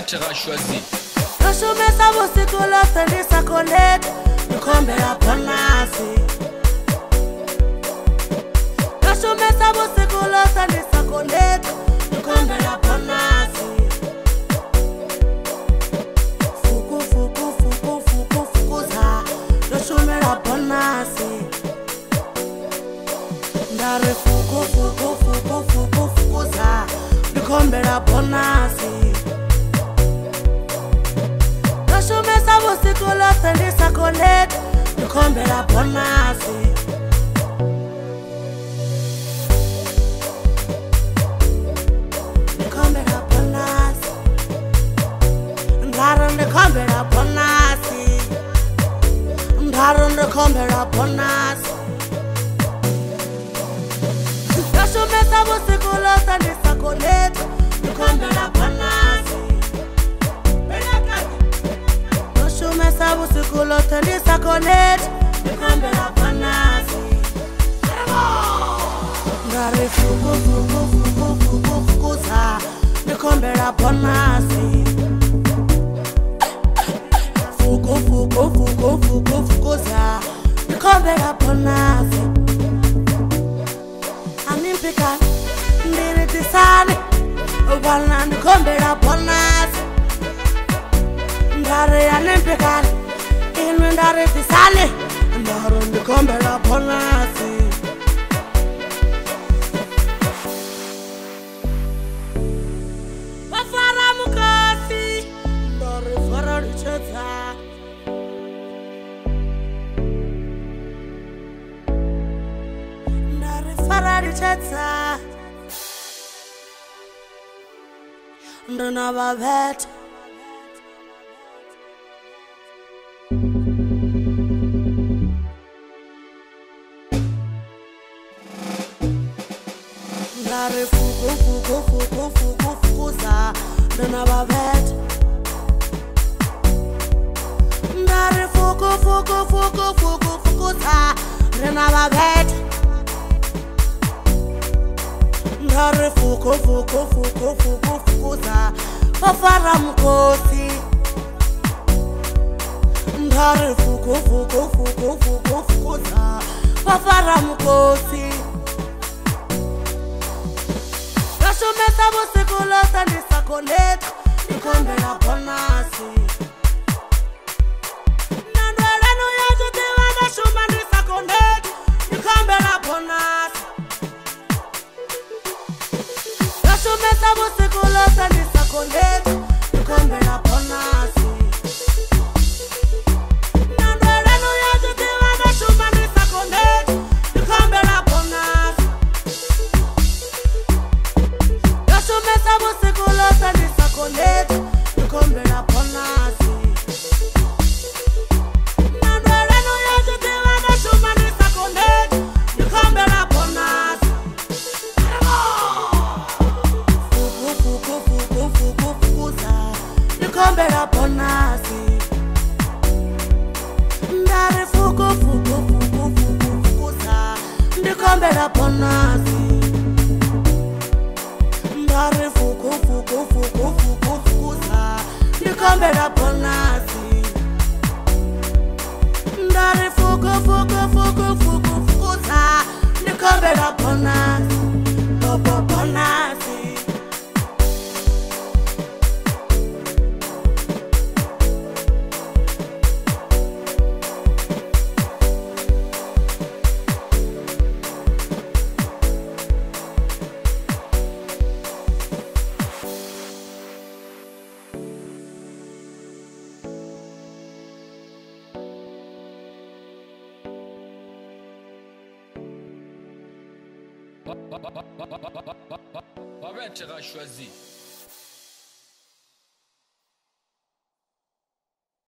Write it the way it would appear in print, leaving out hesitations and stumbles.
tu as choisi. Le chemin ça vaut ce que l'on fait sa connaître. Nous combat la bonne. Le chemin ça vaut ce que l'on fait sa connaître. Nous combat la bonne. Fuku ça. Le chemin la bonne. Ndare fuku ça. Nous combat la bonne. Le chemin ça vaut ce que l'on fait sa connaître. Nous combat la bonne. Ndaron de combera bonas. Le chemin ça vaut ce que l'on fait sa connaître. Nous combera bonas. Le chemin ça vaut ce que l'on fait sa connaître. Nous combera bonas. Ndare fuku ça. Nous combera bonas. Fuku za Nikombe la bonasi Animpika Ndiri tisani Wana nikombe la bonasi Ndari animpika Inu ndari tisani Ndaru nikombe la bonasi Wafara mukasi Ndari fara richeta Faradicheta Ndona babet Ndare fuku za Ndona babet Ndare fuku za Ndona babet Ndare fuku za Wafara mkosi Ndare fuku za Wafara mkosi Le chemin ça vaut ce que l'on fait sa connaître. Nous combat la bonasi. Nandwele no yajote wana chemin sa connaître. Nous combat la bonasi. Le chemin ça vaut ce que l'on fait sa connaître. Nous combat la bonasi. Nandwele no yajote wana chemin sa connaître. Nous combat la bonasi. Le chemin ça vaut ce que l'on fait sa connaître. Nous combat la bonasi. Nandwele no yajote wana chemin sa connaître. Nous combat la bonasi. Fuku za Nikombe la bonasi. Ndare fuku za Nikombe la bonasi. Ndare fuku za Nikombe la bonasi. Ndare fuku za Nikombe la bonasi. Bonasi. Tu as choisi.